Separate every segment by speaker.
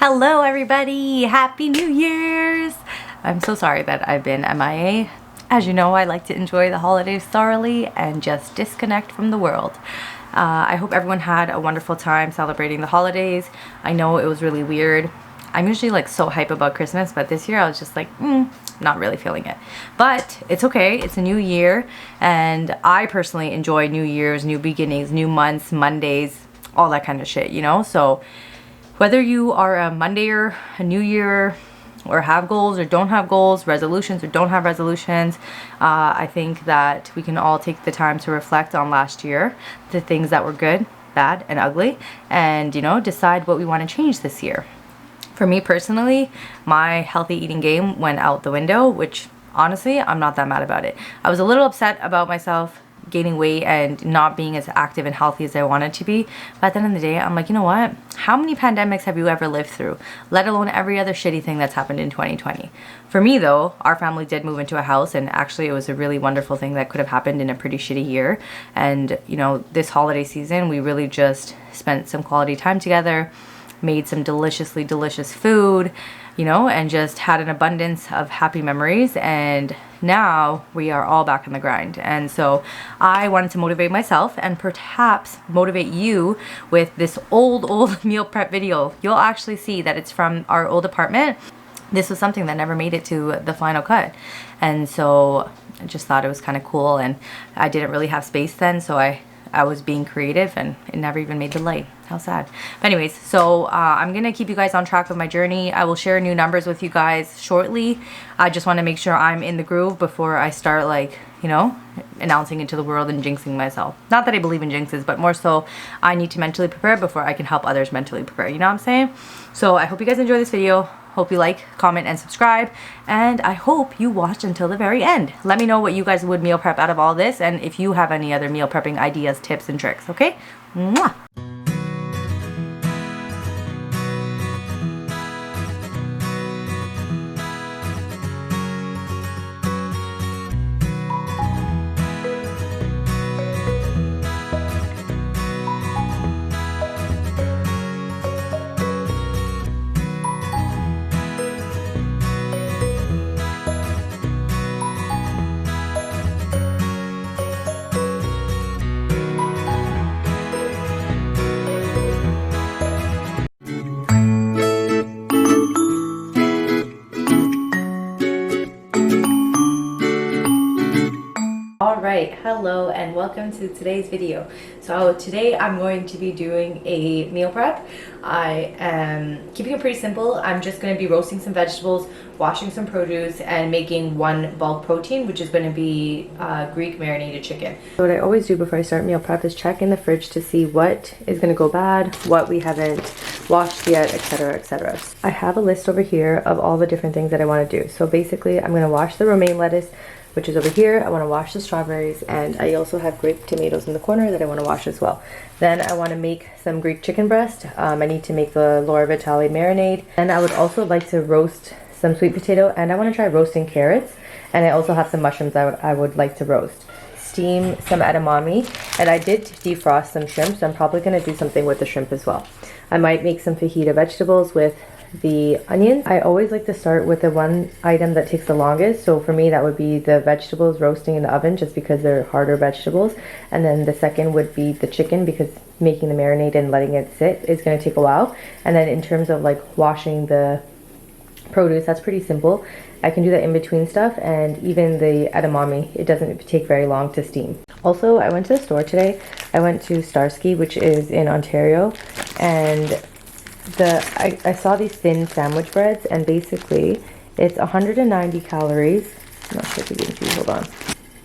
Speaker 1: Hello everybody! Happy New Year's! I'm so sorry that I've been MIA. As you know, I like to enjoy the holidays thoroughly and just disconnect from the world. I hope everyone had a wonderful time celebrating the holidays. I know it was really weird. I'm usually like so hype about Christmas, but this year I was just like, not really feeling it. But it's okay, it's a new year, and I personally enjoy New Year's, new beginnings, new months, Mondays, all that kind of shit, you know? So whether you are a Mondayer, a New Year, or have goals or don't have goals, resolutions or don't have resolutions, I think that we can all take the time to reflect on last year, the things that were good, bad, and ugly, and, you know, decide what we want to change this year. For me personally, my healthy eating game went out the window, which honestly, I'm not that mad about it. I was a little upset about myself gaining weight and not being as active and healthy as I wanted to be. But at the end of the day, I'm like, you know what? How many pandemics have you ever lived through? Let alone every other shitty thing that's happened in 2020. For me though, our family did move into a house, and actually it was a really wonderful thing that could have happened in a pretty shitty year. And you know, this holiday season, we really just spent some quality time together, made some deliciously delicious food, you know, and just had an abundance of happy memories. And now we are all back in the grind. And so I wanted to motivate myself and perhaps motivate you with this old meal prep video. You'll actually see that it's from our old apartment. This was something that never made it to the final cut. And so I just thought it was kind of cool, and I didn't really have space then, so I was being creative and it never even made the light. How sad. But anyways, so I'm gonna keep you guys on track of my journey. I will share new numbers with you guys shortly. I just want to make sure I'm in the groove before I start, like, you know, announcing it to the world and jinxing myself. Not that I believe in jinxes, but more so I need to mentally prepare before I can help others mentally prepare. You know what I'm saying? So I hope you guys enjoy this video. Hope you like, comment, and subscribe, and I hope you watch until the very end. Let me know what you guys would meal prep out of all this, and if you have any other meal prepping ideas, tips, and tricks, okay? Mwah! Alright, hello and welcome to today's video. So today I'm going to be doing a meal prep. I am keeping it pretty simple. I'm just going to be roasting some vegetables, washing some produce, and making one bulk protein, which is going to be Greek marinated chicken. So what I always do before I start meal prep is check in the fridge to see what is going to go bad, what we haven't washed yet, etc, etc. I have a list over here of all the different things that I want to do. So basically I'm going to wash the romaine lettuce, which is over here. I want to wash the strawberries, and I also have grape tomatoes in the corner that I want to wash as well. Then I want to make some Greek chicken breast. I need to make the Vitale marinade, and I would also like to roast some sweet potato, and I want to try roasting carrots, and I also have some mushrooms I would like to roast. Steam some edamame, and I did defrost some shrimp, so I'm probably going to do something with the shrimp as well. I might make some fajita vegetables with the onions. I always like to start with the one item that takes the longest, so for me that would be the vegetables roasting in the oven, just because they're harder vegetables, and then the second would be the chicken, because making the marinade and letting it sit is going to take a while. And then in terms of like washing the produce, that's pretty simple. I can do that in between stuff, and even the edamame, it doesn't take very long to steam. Also, I went to the store today. I went to Starsky, which is in Ontario, and I saw these thin sandwich breads, and basically it's 190 calories. I'm not sure if you can see, hold on.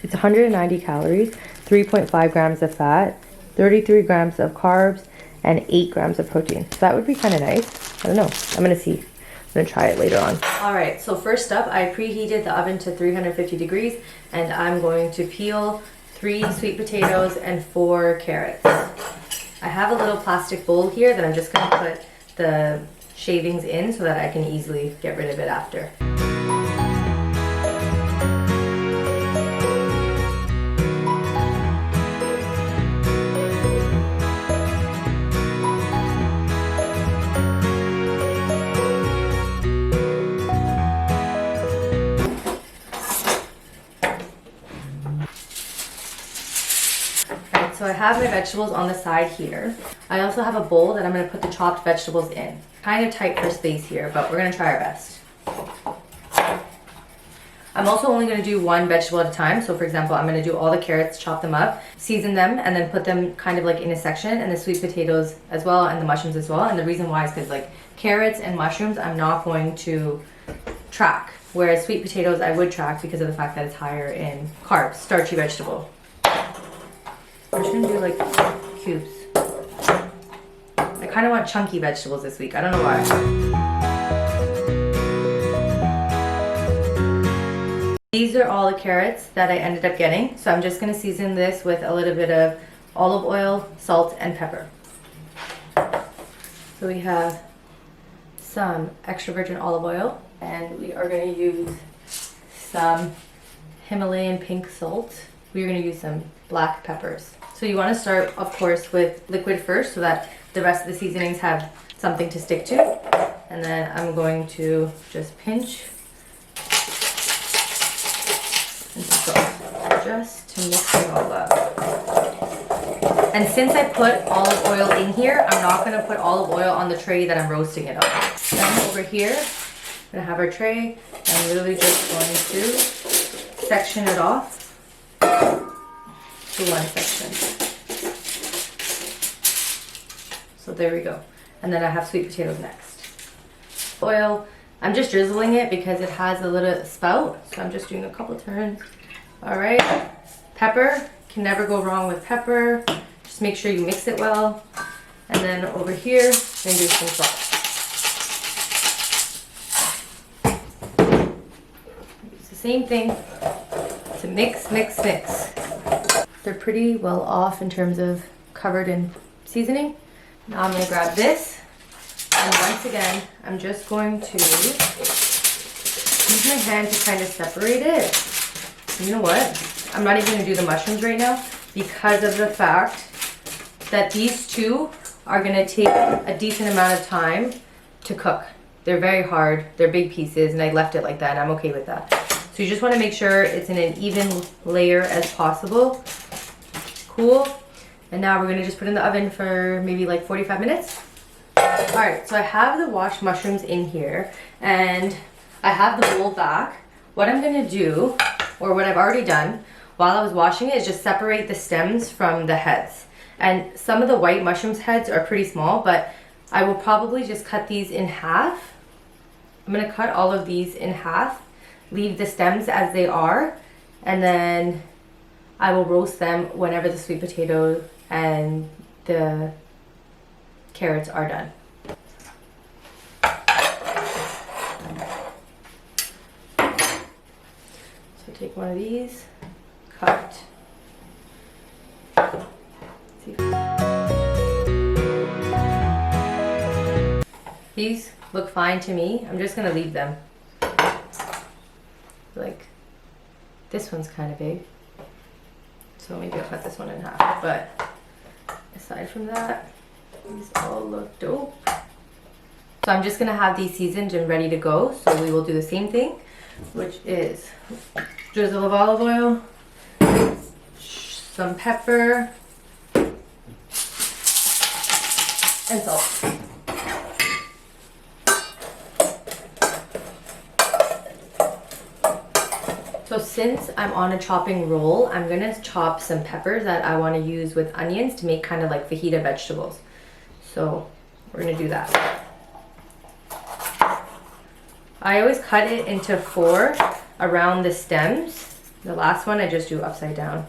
Speaker 1: It's 190 calories, 3.5 grams of fat, 33 grams of carbs, and 8 grams of protein. So that would be kind of nice. I don't know. I'm going to see. I'm going to try it later on. Alright, so first up, I preheated the oven to 350 degrees, and I'm going to peel 3 sweet potatoes and 4 carrots. I have a little plastic bowl here that I'm just going to put the shavings in so that I can easily get rid of it after. have my vegetables on the side here. I also have a bowl that I'm gonna put the chopped vegetables in. Kind of tight for space here, but we're gonna try our best. I'm also only gonna do one vegetable at a time. So for example, I'm gonna do all the carrots, chop them up, season them, and then put them kind of like in a section, and the sweet potatoes as well, and the mushrooms as well. And the reason why is because like carrots and mushrooms, I'm not going to track. Whereas sweet potatoes, I would track because of the fact that it's higher in carbs, starchy vegetable. I'm just gonna do like cubes. I kind of want chunky vegetables this week. I don't know why. These are all the carrots that I ended up getting. So I'm just gonna season this with a little bit of olive oil, salt, and pepper. So we have some extra virgin olive oil, and we are gonna use some Himalayan pink salt. We're gonna use some black peppers. So you wanna start, of course, with liquid first so that the rest of the seasonings have something to stick to. And then I'm going to just pinch and salt, just to mix it all up. And since I put olive oil in here, I'm not gonna put olive oil on the tray that I'm roasting it on. Then over here, we're gonna have our tray. I'm literally just going to section it off to one section. So there we go. And then I have sweet potatoes next. Oil, I'm just drizzling it because it has a little spout. So I'm just doing a couple turns. All right, pepper, can never go wrong with pepper. Just make sure you mix it well. And then over here, I'm gonna do some salt. Use the same thing to mix, mix, mix. They're pretty well off in terms of covered in seasoning. Now I'm gonna grab this, and once again, I'm just going to use my hand to kind of separate it. You know what? I'm not even gonna do the mushrooms right now because of the fact that these two are gonna take a decent amount of time to cook. They're very hard, they're big pieces, and I left it like that, and I'm okay with that. So you just wanna make sure it's in an even layer as possible. Cool. And now we're gonna just put it in the oven for maybe like 45 minutes. All right, so I have the washed mushrooms in here and I have the bowl back. What I'm gonna do, or what I've already done while I was washing it, is just separate the stems from the heads. And some of the white mushrooms heads are pretty small, but I will probably just cut these in half. I'm gonna cut all of these in half, leave the stems as they are, and then I will roast them whenever the sweet potato and the carrots are done. So take one of these, cut. See. These look fine to me. I'm just gonna leave them. Like, this one's kind of big. So maybe I'll cut this one in half, but aside from that, these all look dope. So I'm just gonna have these seasoned and ready to go. So we will do the same thing, which is drizzle of olive oil, some pepper, and salt. So since I'm on a chopping roll, I'm gonna chop some peppers that I wanna use with onions to make kind of like fajita vegetables. So we're gonna do that. I always cut it into 4 around the stems. The last one I just do upside down.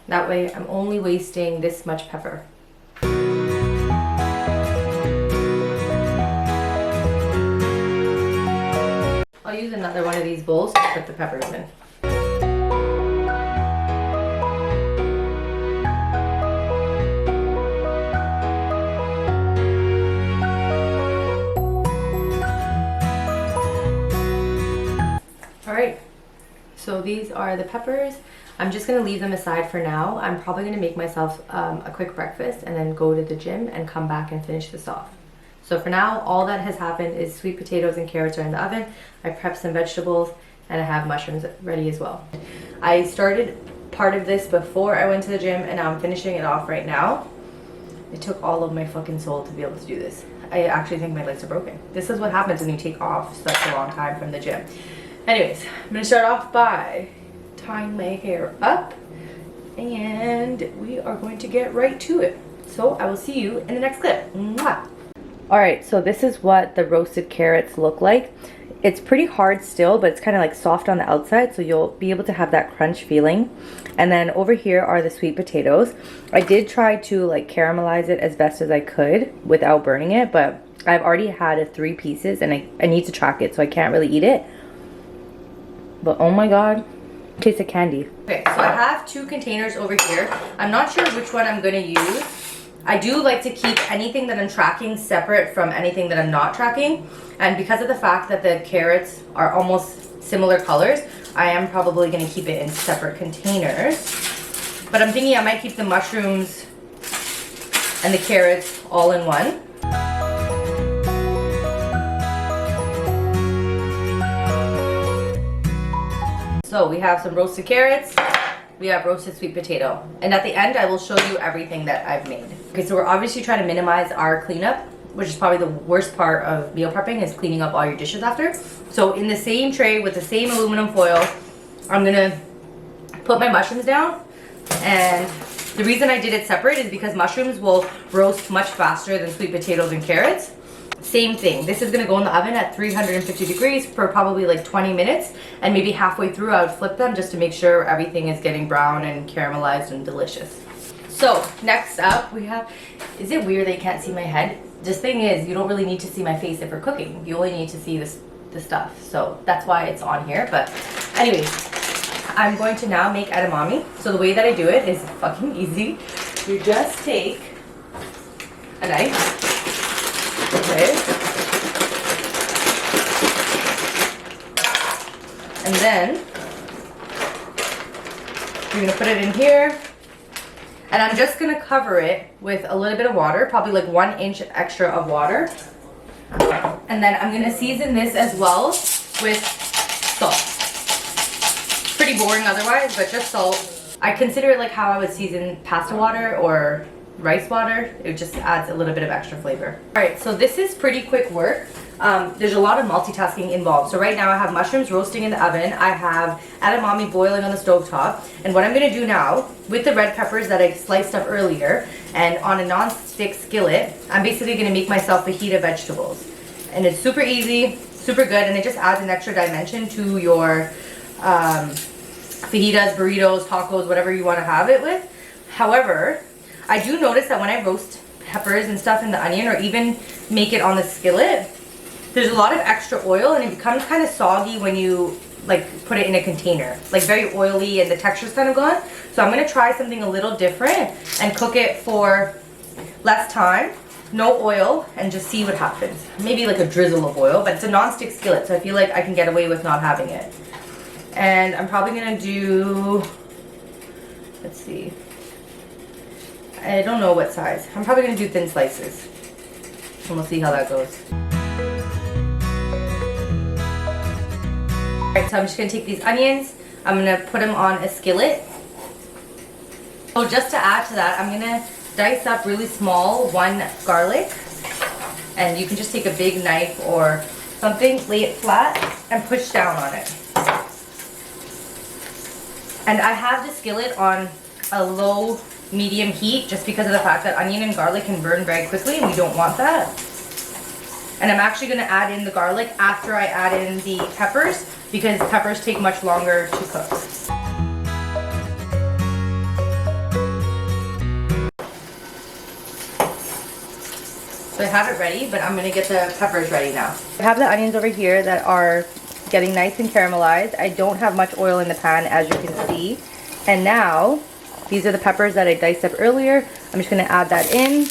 Speaker 1: That way I'm only wasting this much pepper. I'll use another one of these bowls to put the peppers in. Alright, so these are the peppers. I'm just going to leave them aside for now. I'm probably going to make myself a quick breakfast and then go to the gym and come back and finish this off. So for now, all that has happened is sweet potatoes and carrots are in the oven. I prepped some vegetables and I have mushrooms ready as well. I started part of this before I went to the gym, and now I'm finishing it off right now. It took all of my fucking soul to be able to do this. I actually think my legs are broken. This is what happens when you take off such a long time from the gym. Anyways, I'm gonna start off by tying my hair up, and we are going to get right to it. So I will see you in the next clip. Mwah! Alright, so this is what the roasted carrots look like. It's pretty hard still, but it's kind of like soft on the outside, so you'll be able to have that crunch feeling. And then over here are the sweet potatoes. I did try to like caramelize it as best as I could without burning it, but I've already had 3 pieces and I need to track it, so I can't really eat it. But oh my god, it tastes like candy. Okay, so I have 2 containers over here. I'm not sure which one I'm gonna use. I do like to keep anything that I'm tracking separate from anything that I'm not tracking. And because of the fact that the carrots are almost similar colors, I am probably going to keep it in separate containers. But I'm thinking I might keep the mushrooms and the carrots all in one. So we have some roasted carrots. We have roasted sweet potato. And at the end, I will show you everything that I've made. Okay, so we're obviously trying to minimize our cleanup, which is probably the worst part of meal prepping, is cleaning up all your dishes after. So in the same tray with the same aluminum foil, I'm gonna put my mushrooms down. And the reason I did it separate is because mushrooms will roast much faster than sweet potatoes and carrots. Same thing. This is going to go in the oven at 350 degrees for probably like 20 minutes, and maybe halfway through I would flip them just to make sure everything is getting brown and caramelized and delicious. So next up we have, is it weird that you can't see my head? This thing is, you don't really need to see my face if we're cooking. You only need to see the stuff. So that's why it's on here. But anyways, I'm going to now make edamame. So the way that I do it is fucking easy. You just take a knife. Okay. And then you're gonna put it in here, and I'm just gonna cover it with a little bit of water, probably like 1 inch extra of water. And then I'm gonna season this as well with salt. Pretty boring otherwise, but just salt. I consider it like how I would season pasta water or rice water. It just adds a little bit of extra flavor. Alright, so this is pretty quick work. There's a lot of multitasking involved. So right now I have mushrooms roasting in the oven. I have edamame boiling on the stovetop. And what I'm going to do now, with the red peppers that I sliced up earlier, and on a non-stick skillet, I'm basically going to make myself fajita vegetables. And it's super easy, super good, and it just adds an extra dimension to your fajitas, burritos, tacos, whatever you want to have it with. However, I do notice that when I roast peppers and stuff in the onion, or even make it on the skillet, there's a lot of extra oil, and it becomes kind of soggy when you like put it in a container, like very oily, and the texture's kind of gone. So I'm going to try something a little different and cook it for less time, no oil, and just see what happens. Maybe like a drizzle of oil, but it's a non-stick skillet, so I feel like I can get away with not having it. And I'm probably going to do, let's see, I don't know what size. I'm probably going to do thin slices, and we'll see how that goes. Alright, so I'm just going to take these onions, I'm going to put them on a skillet. So just to add to that, I'm going to dice up really small 1 garlic, and you can just take a big knife or something, lay it flat, and push down on it. And I have the skillet on a low medium heat just because of the fact that onion and garlic can burn very quickly, and we don't want that. And I'm actually going to add in the garlic after I add in the peppers, because peppers take much longer to cook. So I have it ready, but I'm going to get the peppers ready now. I have the onions over here that are getting nice and caramelized. I don't have much oil in the pan, as you can see. And now, these are the peppers that I diced up earlier. I'm just going to add that in.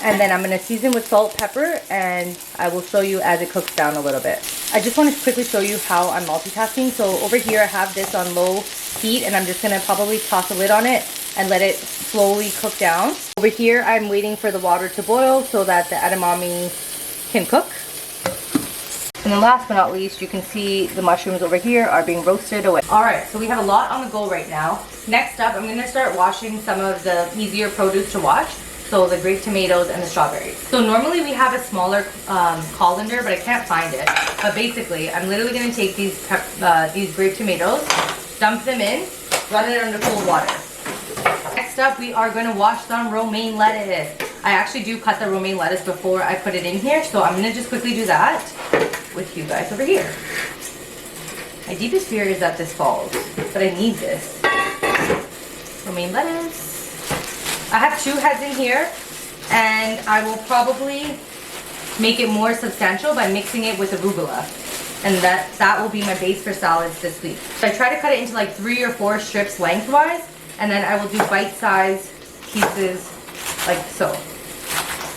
Speaker 1: And then I'm going to season with salt, pepper, and I will show you as it cooks down a little bit. I just want to quickly show you how I'm multitasking. So over here I have this on low heat, and I'm just going to probably toss a lid on it and let it slowly cook down. Over here I'm waiting for the water to boil so that the edamame can cook. And then last but not least, you can see the mushrooms over here are being roasted away. All right, so we have a lot on the go right now. Next up, I'm gonna start washing some of the easier produce to wash. So the grape tomatoes and the strawberries. So normally we have a smaller colander, but I can't find it. But basically, I'm literally gonna take these grape tomatoes, dump them in, run it under cold water. Next up, we are gonna wash some romaine lettuce. I actually do cut the romaine lettuce before I put it in here, so I'm gonna just quickly do that with you guys over here. My deepest fear is that this falls, but I need this. Romaine lettuce. I have 2 heads in here, and I will probably make it more substantial by mixing it with arugula. And that will be my base for salads this week. So I try to cut it into like 3 or 4 strips lengthwise, and then I will do bite-sized pieces like so.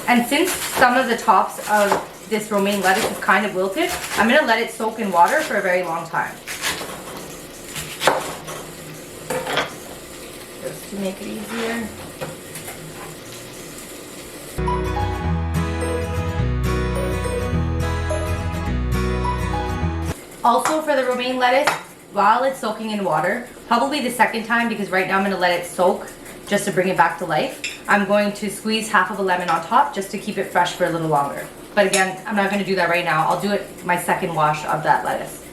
Speaker 1: And since some of the tops of this romaine lettuce is kind of wilted, I'm gonna let it soak in water for a very long time. Just to make it easier. Also for the romaine lettuce, while it's soaking in water, probably the second time, because right now I'm going to let it soak just to bring it back to life, I'm going to squeeze half of a lemon on top just to keep it fresh for a little longer. But again, I'm not going to do that right now. I'll do it my second wash of that lettuce.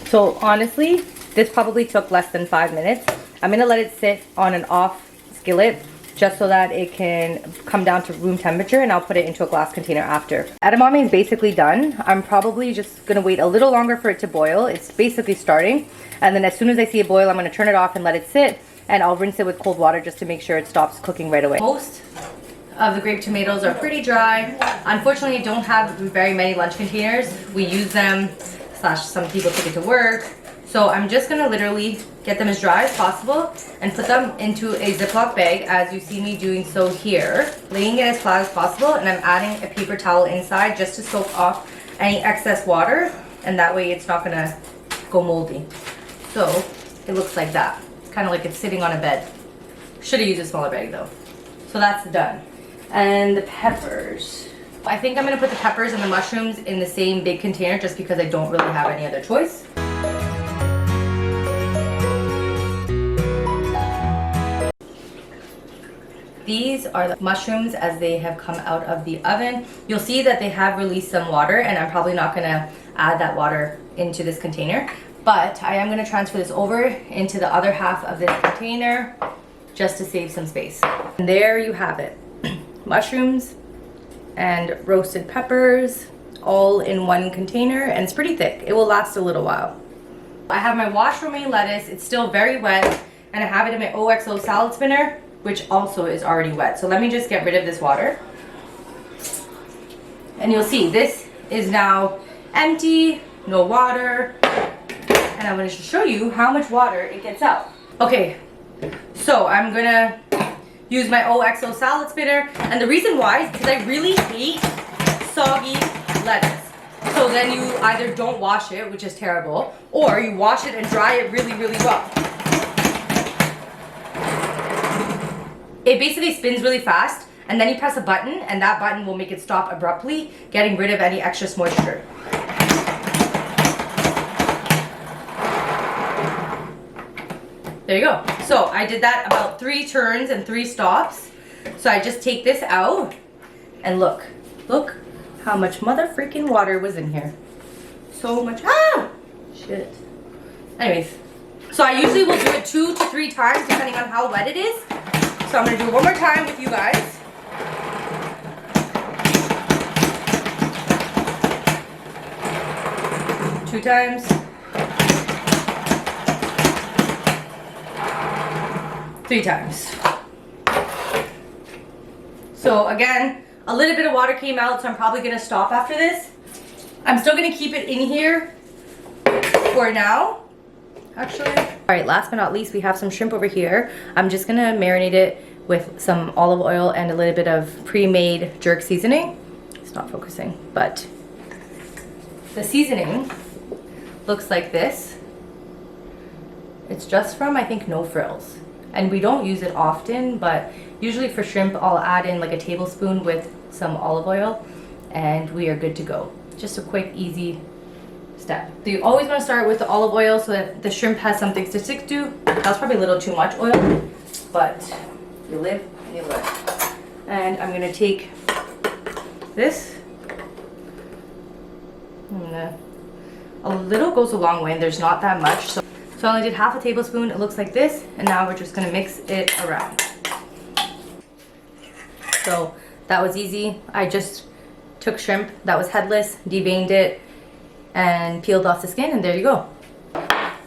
Speaker 1: So honestly, this probably took less than 5 minutes. I'm going to let it sit on an off skillet just so that it can come down to room temperature, and I'll put it into a glass container after. Edamame is basically done. I'm probably just gonna wait a little longer for it to boil. It's basically starting. And then as soon as I see it boil, I'm gonna turn it off and let it sit, and I'll rinse it with cold water just to make sure it stops cooking right away. Most of the grape tomatoes are pretty dry. Unfortunately, I don't have very many lunch containers. We use them, / some people take it to work. So I'm just gonna literally get them as dry as possible and put them into a Ziploc bag, as you see me doing so here. Laying it as flat as possible, and I'm adding a paper towel inside just to soak off any excess water, and that way it's not gonna go moldy. So it looks like that. It's kind of like it's sitting on a bed. Should have used a smaller bag though. So that's done. And the peppers. I think I'm gonna put the peppers and the mushrooms in the same big container just because I don't really have any other choice. These are the mushrooms as they have come out of the oven. You'll see that they have released some water, and I'm probably not gonna add that water into this container, but I am gonna transfer this over into the other half of this container just to save some space. And there you have it. Mushrooms and roasted peppers all in one container, and it's pretty thick. It will last a little while. I have my washed romaine lettuce. It's still very wet, and I have it in my OXO salad spinner, which also is already wet. So let me just get rid of this water. And you'll see this is now empty, no water. And I'm gonna show you how much water it gets out. Okay, so I'm gonna use my OXO salad spinner. And the reason why is because I really hate soggy lettuce. So then you either don't wash it, which is terrible, or you wash it and dry it really, really well. It basically spins really fast, and then you press a button, and that button will make it stop abruptly, getting rid of any extra moisture. There you go. So I did that about 3 turns and 3 stops. So I just take this out, and look how much mother freaking water was in here. So much, shit. Anyways, so I usually will do it 2 to 3 times depending on how wet it is. So I'm gonna do it one more time with you guys. Two times. 3 times. So again, a little bit of water came out, so I'm probably gonna stop after this. I'm still gonna keep it in here for now, actually. All right, last but not least, we have some shrimp over here. I'm just gonna marinate it with some olive oil and a little bit of pre-made jerk seasoning. It's not focusing, but the seasoning looks like this. It's just from, I think, No Frills. And we don't use it often, but usually for shrimp, I'll add in like a tablespoon with some olive oil, and we are good to go. Just a quick, easy step. So you always want to start with the olive oil so that the shrimp has something to stick to. That's probably a little too much oil, but you live and you learn. And I'm gonna take this. A little goes a long way, and there's not that much. So I only did half a tablespoon. It looks like this, and now we're just gonna mix it around. So that was easy. I just took shrimp that was headless, deveined it, and peeled off the skin, and there you go.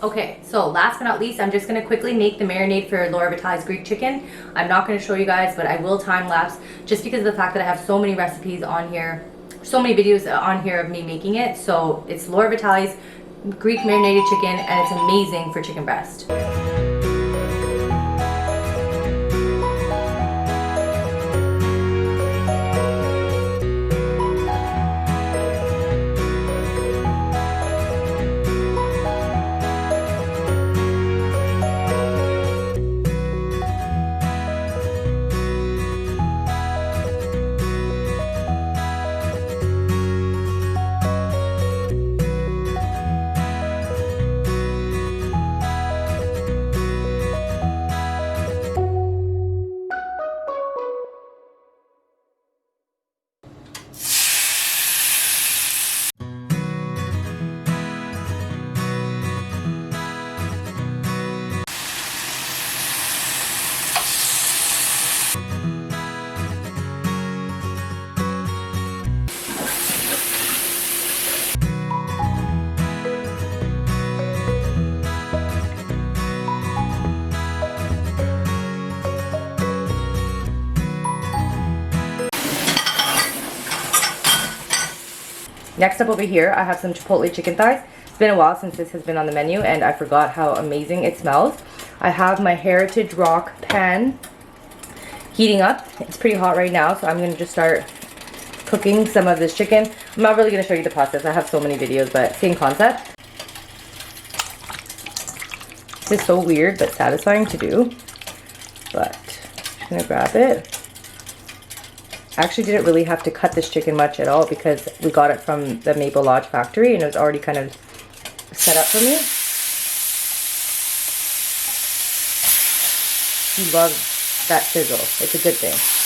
Speaker 1: Okay, so last but not least, I'm just gonna quickly make the marinade for Laura Vitale's Greek chicken. I'm not gonna show you guys, but I will time lapse just because of the fact that I have so many recipes on here, so many videos on here of me making it. So it's Laura Vitale's Greek marinated chicken, and it's amazing for chicken breast. Next up over here, I have some chipotle chicken thighs. It's been a while since this has been on the menu, and I forgot how amazing it smells. I have my Heritage Rock pan heating up. It's pretty hot right now, so I'm going to just start cooking some of this chicken. I'm not really going to show you the process. I have so many videos, but same concept. This is so weird but satisfying to do. But I'm going to grab it. I actually didn't really have to cut this chicken much at all because we got it from the Maple Lodge factory and it was already kind of set up for me. You love that sizzle. It's a good thing.